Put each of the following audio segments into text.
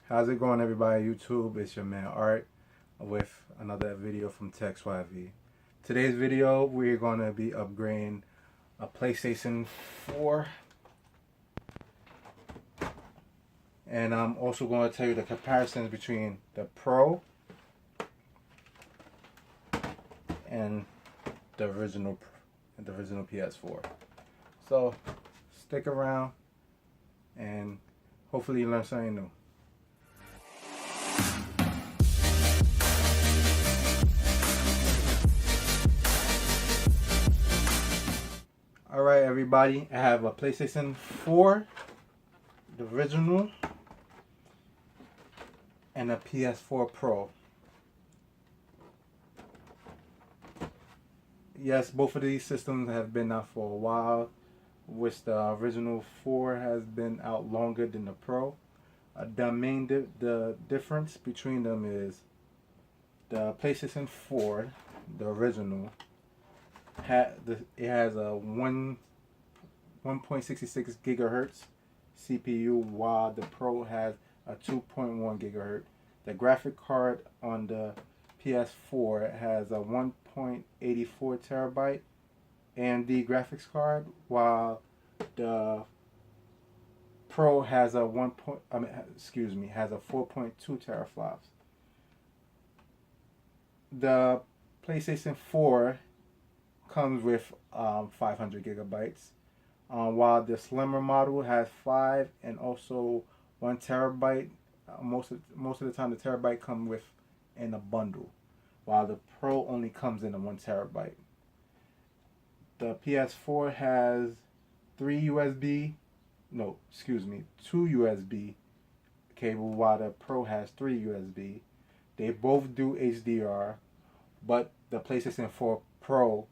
How's it going, everybody? YouTube, it's your man Art with another video from Swavey. Today's video, we're going to be upgrading a PlayStation 4, and I'm also going to tell you the comparisons between the Pro and the original PS4. So stick around and hopefully you learn something new. Alright, everybody, I have a PlayStation 4, the original, and a PS4 Pro. Yes, both of these systems have been out for a while, which the original 4 has been out longer than the Pro. The difference between them is the PlayStation 4, the original, it has a 1.66 gigahertz CPU, while the Pro has a 2.1 gigahertz. The graphic card on the PS4 has a 1.84 terabyte AMD graphics card, while the Pro has a 4.2 teraflops. The PlayStation 4 comes with 500 gigabytes, while the slimmer model has 5 and also 1 terabyte. Most of the time, the terabyte comes with in a bundle, while the Pro only comes in a 1 terabyte. The PS4 has 2 USB cable, while the Pro has 3 USB. They both do HDR, but the PlayStation 4 Pro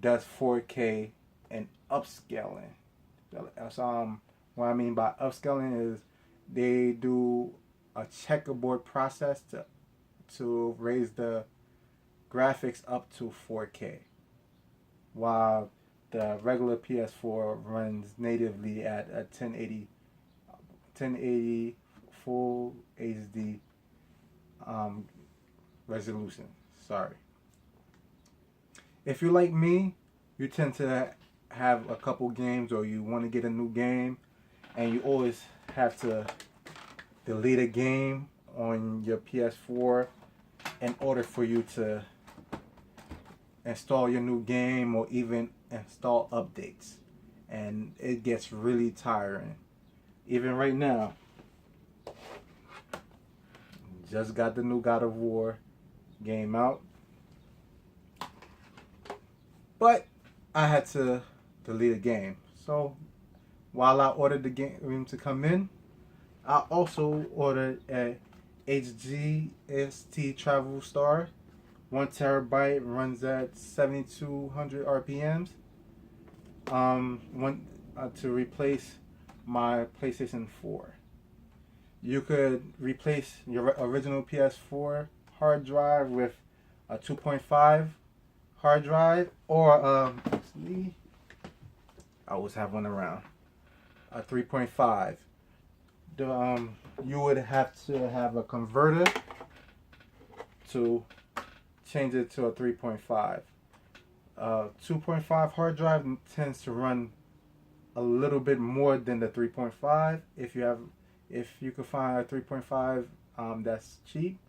does 4K and upscaling. What I mean by upscaling is they do a checkerboard process to raise the graphics up to 4K, while the regular PS4 runs natively at a 1080 full HD resolution. Sorry. If you're like me, you tend to have a couple games, or you want to get a new game, and you always have to delete a game on your PS4 in order for you to install your new game or even install updates. And it gets really tiring. Even right now, just got the new God of War game out, but I had to delete a game. So while I ordered the game to come in, I also ordered a HGST Travel Star. 1 terabyte, runs at 7,200 RPMs. To replace my PlayStation 4. You could replace your original PS4 hard drive with a 2.5 hard drive, or I always have one around, a 3.5. You would have to have a converter to change it to a 3.5. 2.5 hard drive tends to run a little bit more than the 3.5. If you could find a 3.5 that's cheap,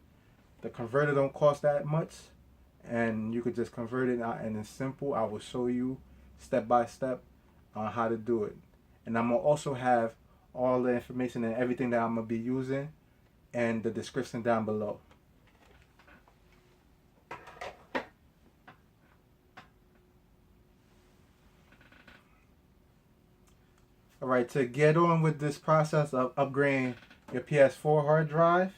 the converter don't cost that much, and you could just convert it out, and it's simple. I will show you step by step on how to do it, and I'm gonna also have all the information and everything that I'm gonna be using in the description down below. Alright, to get on with this process of upgrading your PS4 hard drive,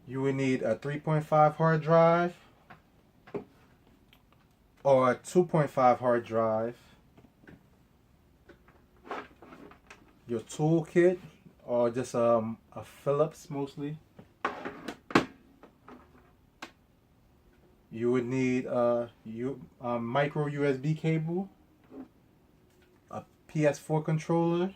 you would need a 3.5 hard drive or a 2.5 hard drive, your toolkit, or just a Phillips mostly. You would need a micro USB cable, a PS4 controller.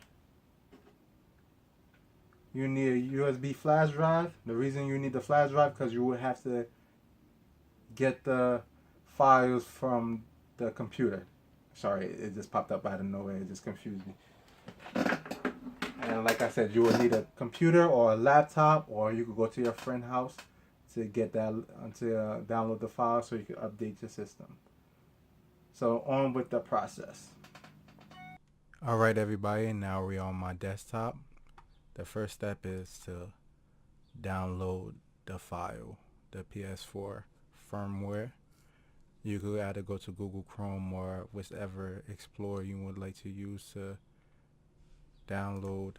you need a USB flash drive. The reason you need the flash drive because you would have to get the files from the computer. Sorry, it just popped up out of nowhere. It just confused me. And like I said, you will need a computer or a laptop, or you could go to your friend's house to get that to download the file so you can update your system. So on with the process. All right, everybody. Now we're on my desktop. The first step is to download the file, the PS4 firmware. You could either go to Google Chrome or whichever Explorer you would like to use to download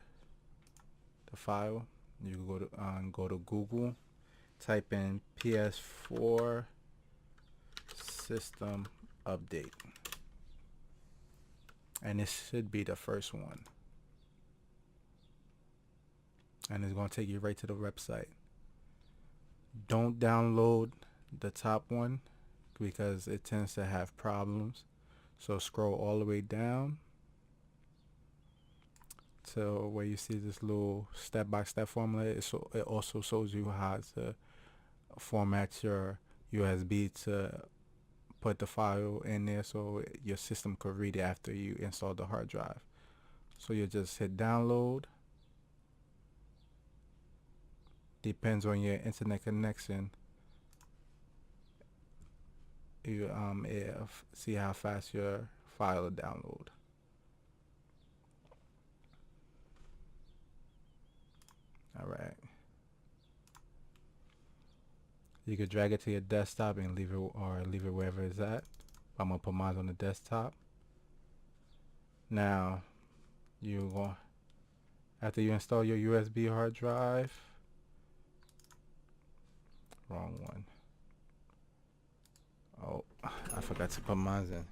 the file. You can go to Google, type in PS4 System Update, and it should be the first one. And it's going to take you right to the website. Don't download the top one because it tends to have problems. So scroll all the way down to where you see this little step-by-step formula. It also shows you how to format your USB to put the file in there so your system could read it after you install the hard drive. So you just hit download. Depends on your internet connection. You see how fast your file will download. All right. You could drag it to your desktop and leave it wherever it's at. I'm gonna put mine on the desktop. Now, after you install your USB hard drive. Wrong one. Oh, I forgot to put mine in.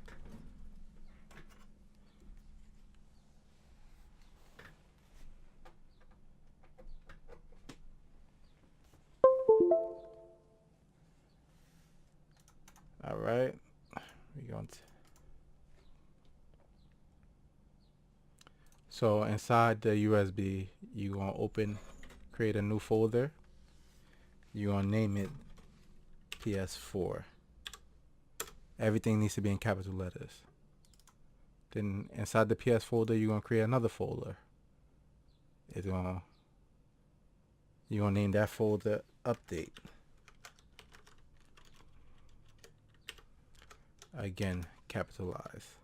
All right, we're going to. So inside the USB, you're gonna create a new folder. You're gonna name it PS4. Everything needs to be in capital letters. Then inside the PS folder, you're gonna create another folder. You're gonna name that folder Update. Again, capitalize.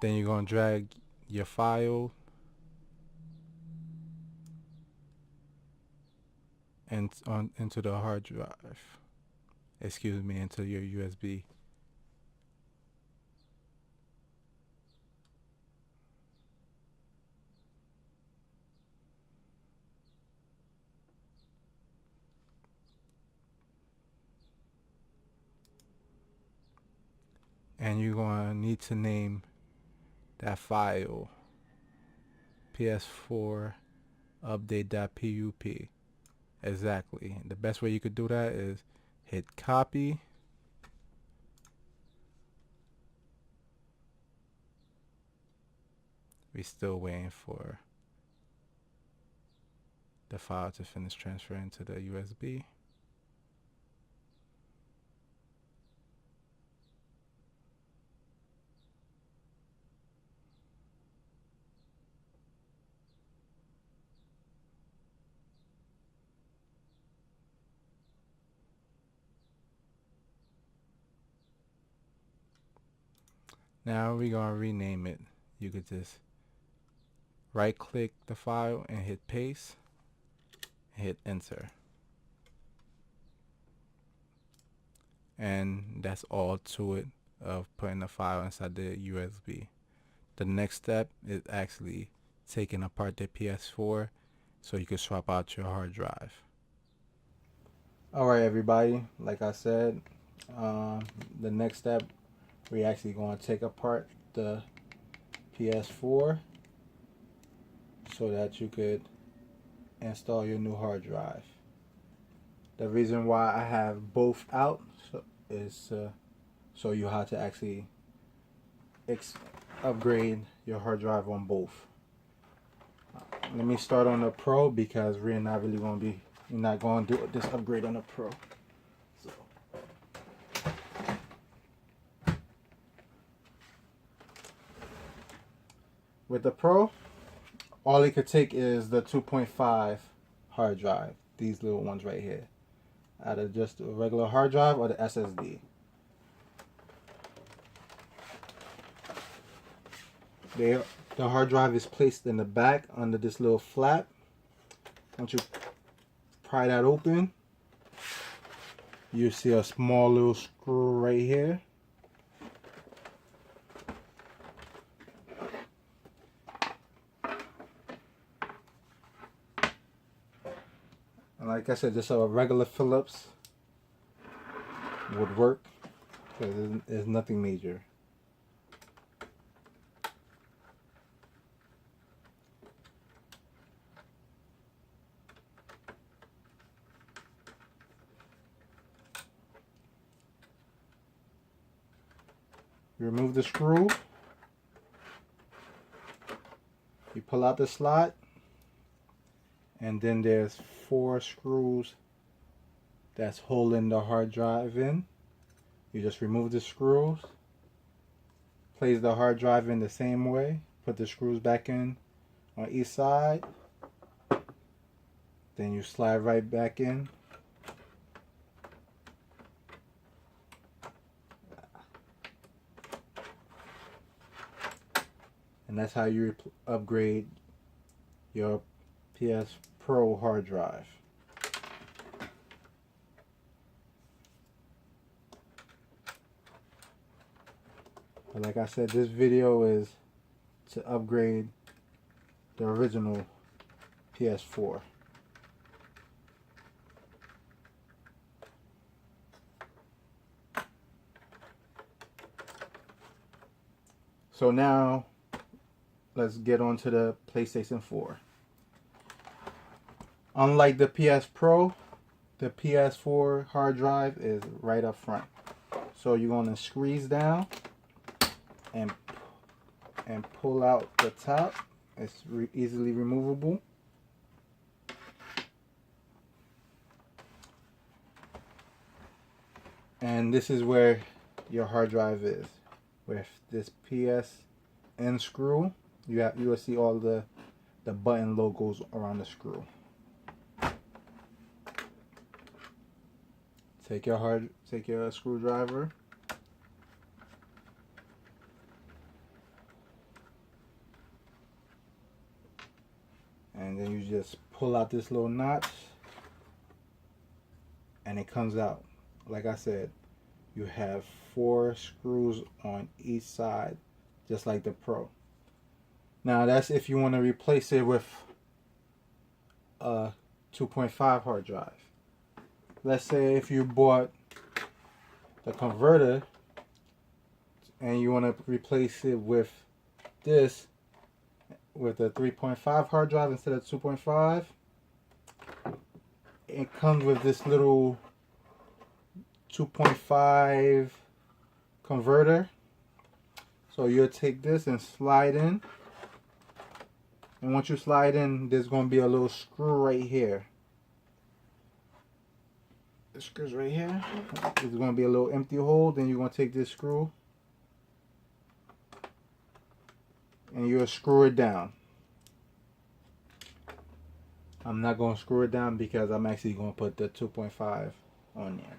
Then you're gonna drag your file into the hard drive. Excuse me, into your USB. And you're gonna need to name that file PS4 update.pup. Exactly. The best way you could do that is hit copy. We're still waiting for the file to finish transferring to the USB. Now we're gonna rename it. You could just right click the file and hit paste, hit enter. And that's all to it of putting the file inside the USB. The next step is actually taking apart the PS4 so you can swap out your hard drive. Alright everybody, like I said, the next step, we're actually going to take apart the PS4 so that you could install your new hard drive. The reason why I have both out is to show you how to actually upgrade your hard drive on both. Let me start on the Pro because we're not going to do this upgrade on the Pro. So with the Pro, all it could take is the 2.5 hard drive, these little ones right here, either just a regular hard drive or the SSD. The hard drive is placed in the back under this little flap. Once you pry that open, you see a small little screw right here. And like I said, just a regular Phillips would work because there's nothing major. You remove the screw, you pull out the slot, and then there's 4 screws that's holding the hard drive in. You just remove the screws, place the hard drive in the same way, put the screws back in on each side, then you slide right back in. And that's how you upgrade your PS Pro hard drive. But like I said, this video is to upgrade the original PS4. So now let's get on to the PlayStation 4. Unlike the PS Pro, the PS4 hard drive is right up front. So you're going to squeeze down and pull out the top. It's easily removable. And this is where your hard drive is. With this PSN screw, you will see all the button logos around the screw. Take your screwdriver, and then you just pull out this little notch, and it comes out. Like I said, you have 4 screws on each side, just like the Pro. Now that's if you want to replace it with a 2.5 hard drive. Let's say if you bought the converter and you want to replace it with this, with a 3.5 hard drive instead of 2.5, it comes with this little 2.5 converter. So you'll take this and slide in, and once you slide in, there's going to be a little screw right here. The screw's right here. There's going to be a little empty hole. Then you're going to take this screw and you'll screw it down. I'm not going to screw it down because I'm actually going to put the 2.5 on there.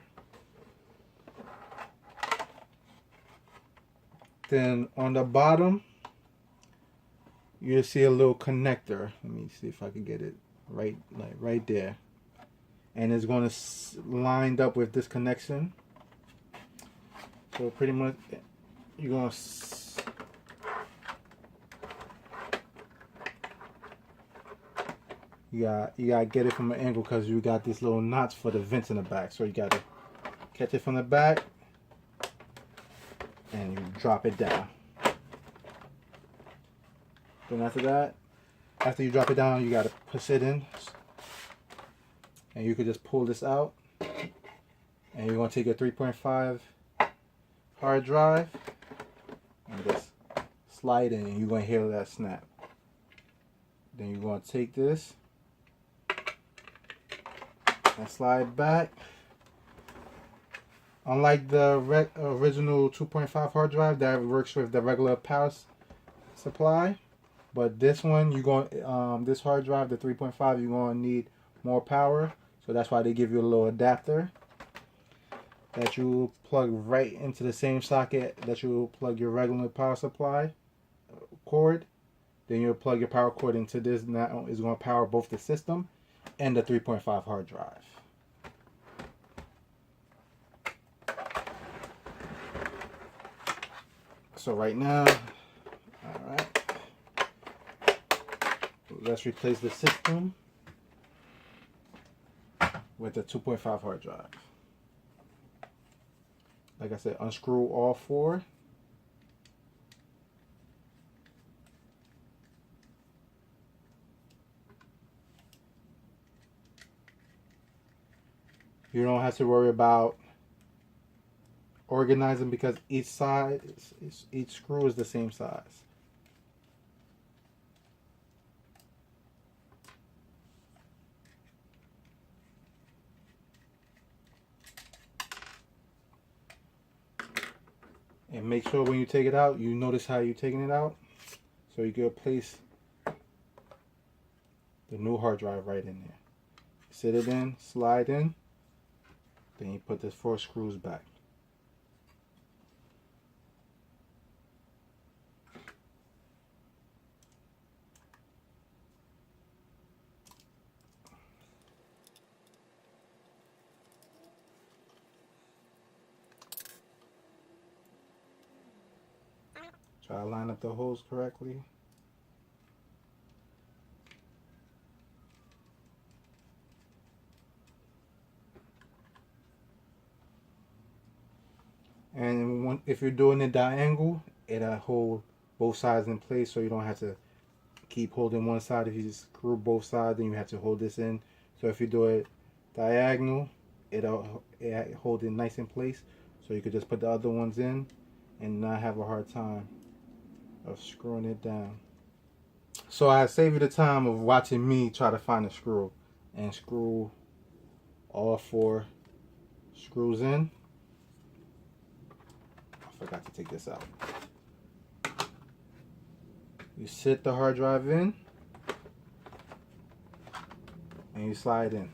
Then on the bottom, you'll see a little connector. Let me see if I can get it right there. And it's going to lined up with this connection. So pretty much you're going to you gotta get it from an angle because you got this little notch for the vents in the back. So you gotta catch it from the back and you drop it down. Then after you drop it down, you gotta push it in. And you could just pull this out, and you're going to take your 3.5 hard drive and just slide in, and you're going to hear that snap. Then you're going to take this and slide back. Unlike the original 2.5 hard drive that works with the regular power supply, but this one this hard drive, the 3.5, you're going to need more power. So that's why they give you a little adapter that you plug right into the same socket that you plug your regular power supply cord. Then you'll plug your power cord into this. Now it's going to power both the system and the 3.5 hard drive. So right now, alright, let's replace the system with the 2.5 hard drive. Like I said, unscrew all four. You don't have to worry about organizing because each side, each screw is the same size. And make sure when you take it out, you notice how you're taking it out. So you can place the new hard drive right in there. Sit it in, slide in, then you put the 4 screws back. Try to line up the holes correctly. And if you're doing a diagonal, it'll hold both sides in place, so you don't have to keep holding one side. If you just screw both sides, then you have to hold this in. So if you do it diagonal, it'll hold it nice in place, so you could just put the other ones in and not have a hard time of screwing it down. So I saved you the time of watching me try to find a screw and screw all 4 screws in. I forgot to take this out. You sit the hard drive in and you slide in.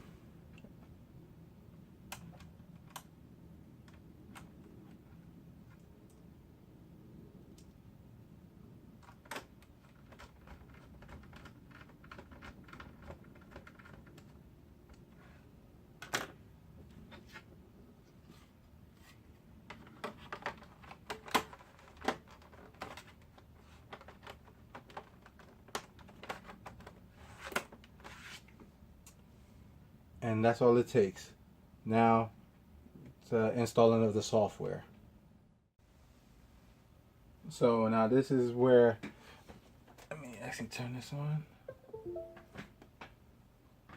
And that's all it takes. Now, the installing of the software. So now this is where, let me actually turn this on.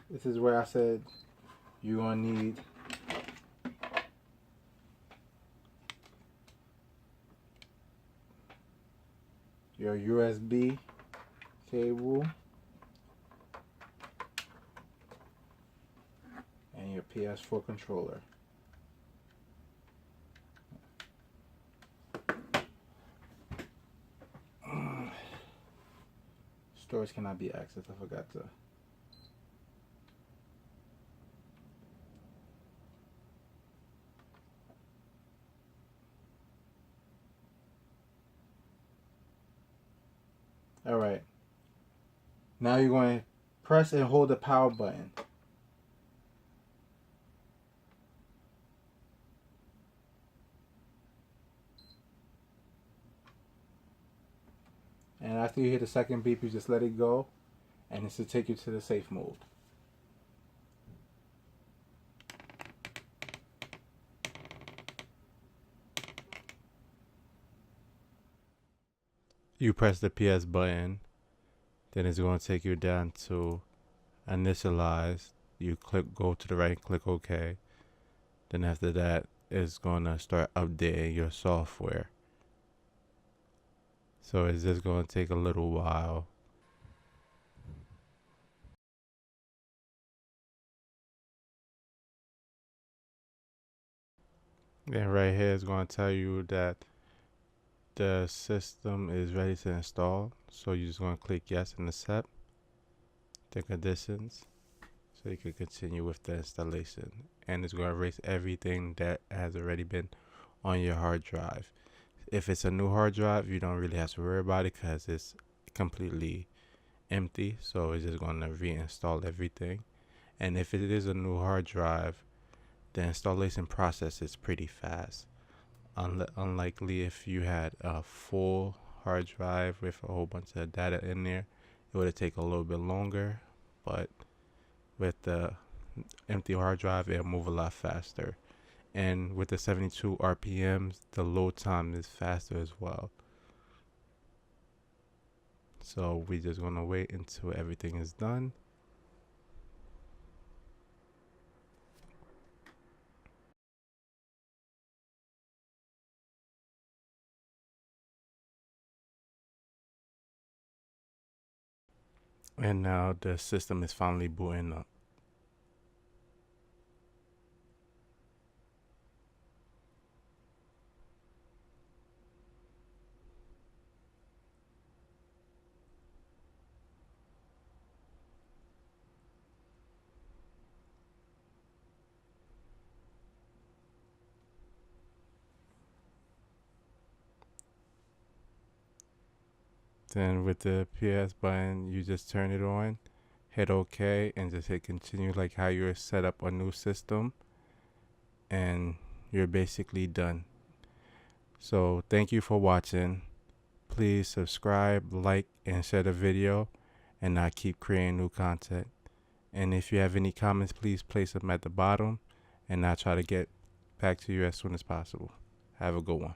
This is where I said you're gonna need your USB cable and your PS4 controller. Storage cannot be accessed. I forgot to. All right. Now you're going to press and hold the power button. And after you hit the second beep, you just let it go, and this will take you to the safe mode. You press the PS button, then it's going to take you down to initialize. You go to the right, click OK. Then after that, it's going to start updating your software. So it's just going to take a little while. Then right here is going to tell you that the system is ready to install. So you're just going to click yes and accept the conditions so you can continue with the installation. And it's going to erase everything that has already been on your hard drive. If it's a new hard drive, you don't really have to worry about it because it's completely empty. So it's just going to reinstall everything. And if it is a new hard drive, the installation process is pretty fast. Unlikely if you had a full hard drive with a whole bunch of data in there, it would take a little bit longer. But with the empty hard drive, it'll move a lot faster. And with the 72 RPMs, the load time is faster as well. So we're just gonna wait until everything is done. And now the system is finally booting up. Then with the PS button, you just turn it on, hit OK, and just hit continue like how you set up a new system. And you're basically done. So thank you for watching. Please subscribe, like, and share the video, and I'll keep creating new content. And if you have any comments, please place them at the bottom, and I'll try to get back to you as soon as possible. Have a good one.